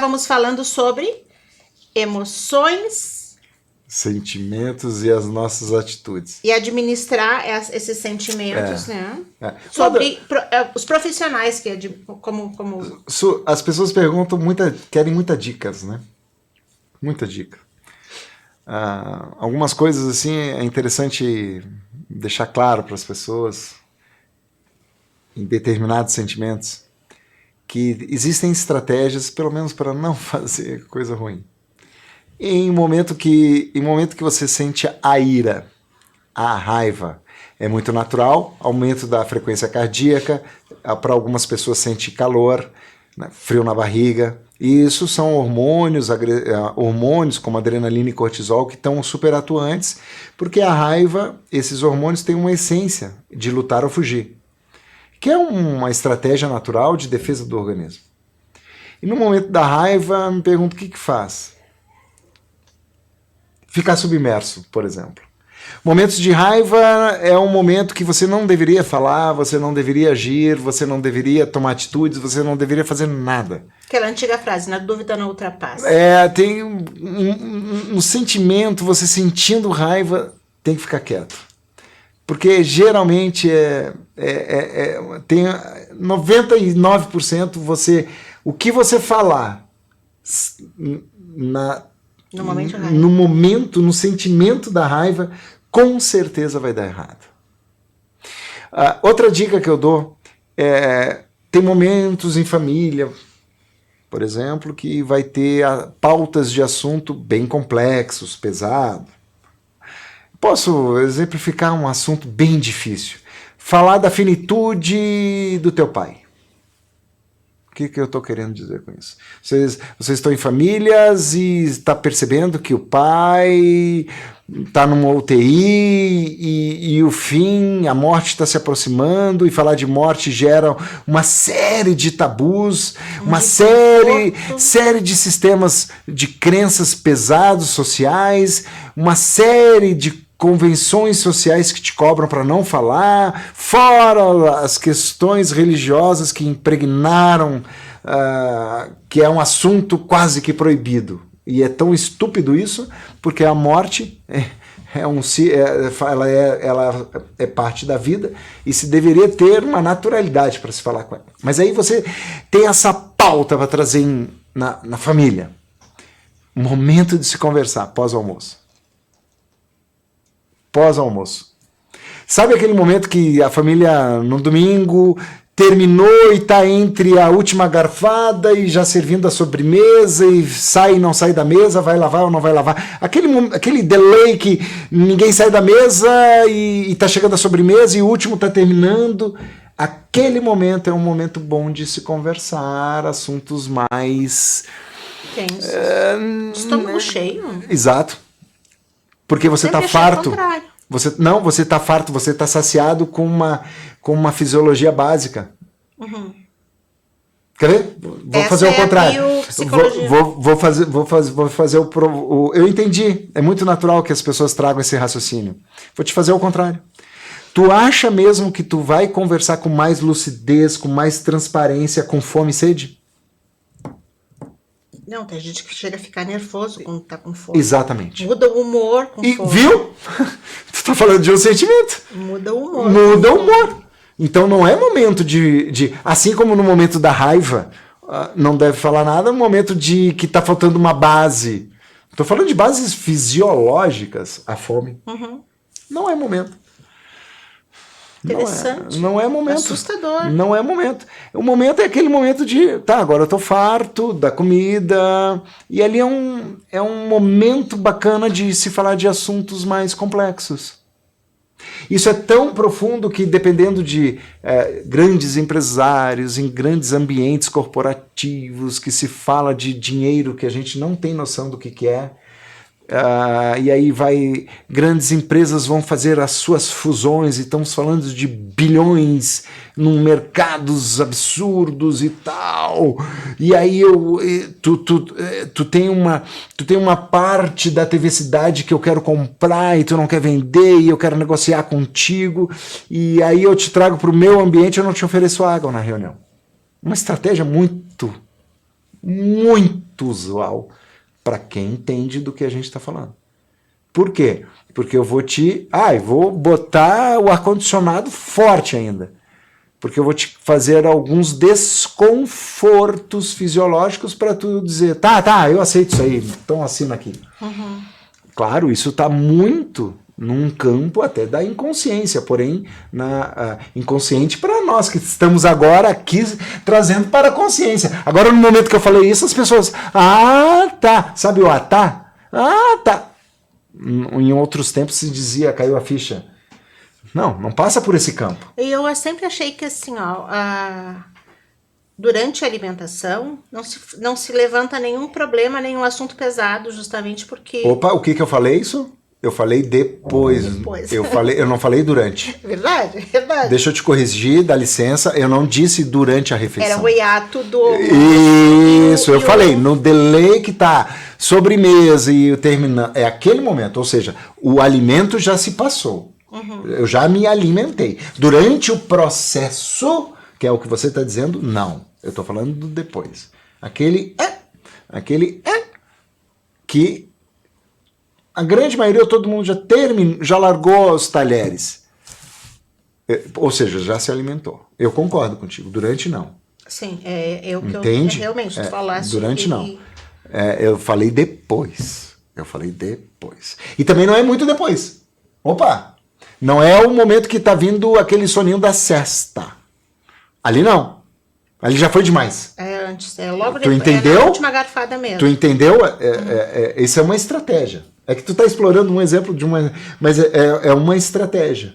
estávamos falando sobre emoções sentimentos e as nossas atitudes. e administrar esses sentimentos, né? Sobre os profissionais que como as pessoas perguntam querem muitas dicas, né? Muita dica. Algumas coisas assim é interessante deixar claro para as pessoas em determinados sentimentos que existem estratégias, pelo menos para não fazer coisa ruim. Em momento que você sente a ira, a raiva, é muito natural, aumento da frequência cardíaca, para algumas pessoas sente calor, né, frio na barriga, e isso são hormônios como adrenalina e cortisol que estão super atuantes, porque a raiva, esses hormônios têm uma essência de lutar ou fugir, que é uma estratégia natural de defesa do organismo. E no momento da raiva, me pergunto o que faz? Ficar submerso, por exemplo. Momentos de raiva é um momento que você não deveria falar, você não deveria agir, você não deveria tomar atitudes, você não deveria fazer nada. Aquela antiga frase, na dúvida não ultrapassa. Tem um sentimento, você sentindo raiva, tem que ficar quieto. Porque geralmente tem 99% o que você falar no momento, no sentimento da raiva, com certeza vai dar errado. Outra dica que eu dou tem momentos em família, por exemplo, que vai ter pautas de assunto bem complexos, pesados. Posso exemplificar um assunto bem difícil. Falar da finitude do teu pai. O que eu estou querendo dizer com isso? Vocês estão em famílias e está percebendo que o pai está numa UTI e o fim, a morte está se aproximando, e falar de morte gera uma série de tabus, uma série de sistemas de crenças pesados sociais, uma série de convenções sociais que te cobram para não falar, fora as questões religiosas que impregnaram, que é um assunto quase que proibido. E é tão estúpido isso, porque a morte ela é parte da vida e se deveria ter uma naturalidade para se falar com ela. Mas aí você tem essa pauta para trazer na família. Um momento de se conversar pós-almoço. Pós-almoço. Sabe aquele momento que a família, no domingo, terminou e está entre a última garfada e já servindo a sobremesa e sai e não sai da mesa, vai lavar ou não vai lavar? Aquele delay que ninguém sai da mesa e está chegando a sobremesa e o último está terminando. Aquele momento é um momento bom de se conversar, assuntos mais... tensos. Estômago cheio. Exato. Porque você está farto. Você está farto, você está saciado com uma fisiologia básica. Uhum. Quer ver? Vou fazer o contrário. Vou fazer eu entendi. É muito natural que as pessoas tragam esse raciocínio. Vou te fazer o contrário. Tu acha mesmo que tu vai conversar com mais lucidez, com mais transparência, com fome e sede? Não, tem gente que chega a ficar nervoso quando tá com fome. Exatamente. Muda o humor com fome. Viu? Tu tá falando de um sentimento. Muda o humor. Muda o humor. Então não é momento de... Assim como no momento da raiva, não deve falar nada, no momento de que tá faltando uma base. Tô falando de bases fisiológicas, a fome. Uhum. Não é momento. Interessante. Não é momento. Assustador. Não é momento. O momento é aquele momento de... Tá, agora eu tô farto da comida. E ali é um momento bacana de se falar de assuntos mais complexos. Isso é tão profundo que, dependendo de grandes empresários, em grandes ambientes corporativos, que se fala de dinheiro que a gente não tem noção do que é, e aí grandes empresas vão fazer as suas fusões, e estamos falando de bilhões num mercados absurdos e tal, e aí tu tem uma parte da TV Cidade que eu quero comprar e tu não quer vender e eu quero negociar contigo, e aí eu te trago para o meu ambiente, eu não te ofereço água na reunião. Uma estratégia muito muito usual para quem entende do que a gente está falando. Por quê? Porque eu vou vou botar o ar-condicionado forte ainda. Porque eu vou te fazer alguns desconfortos fisiológicos para tu dizer, tá, eu aceito isso aí, então assina aqui. Claro, isso está muito num campo até da inconsciência, porém inconsciente para nós que estamos agora aqui trazendo para a consciência. Agora, no momento que eu falei isso, as pessoas, tá, sabe o tá? Tá. Em outros tempos se dizia, caiu a ficha. Não passa por esse campo. E eu sempre achei que assim, durante a alimentação não se levanta nenhum problema, nenhum assunto pesado, justamente porque... Opa, o que eu falei isso? Eu falei depois. Eu não falei durante. Verdade. Deixa eu te corrigir, dá licença. Eu não disse durante a refeição. Era o hiato do... Isso, eu falei. No delay que tá sobremesa e terminando. É aquele momento. Ou seja, o alimento já se passou. Eu já me alimentei. Durante o processo, que é o que você está dizendo, não. Eu estou falando do depois. Aquele que... A grande maioria, todo mundo já largou os talheres. Ou seja, já se alimentou. Eu concordo contigo. Durante, não. Sim, é o que Entende? eu realmente tu falaste. Durante, não. Eu falei depois. E também não é muito depois. Opa! Não é o momento que tá vindo aquele soninho da sesta. Ali não. Ali já foi demais. Antes, logo tu depois. Entendeu? É a última garfada mesmo. Tu entendeu? Isso é uma estratégia. É que tu tá explorando um exemplo de uma... Mas é uma estratégia.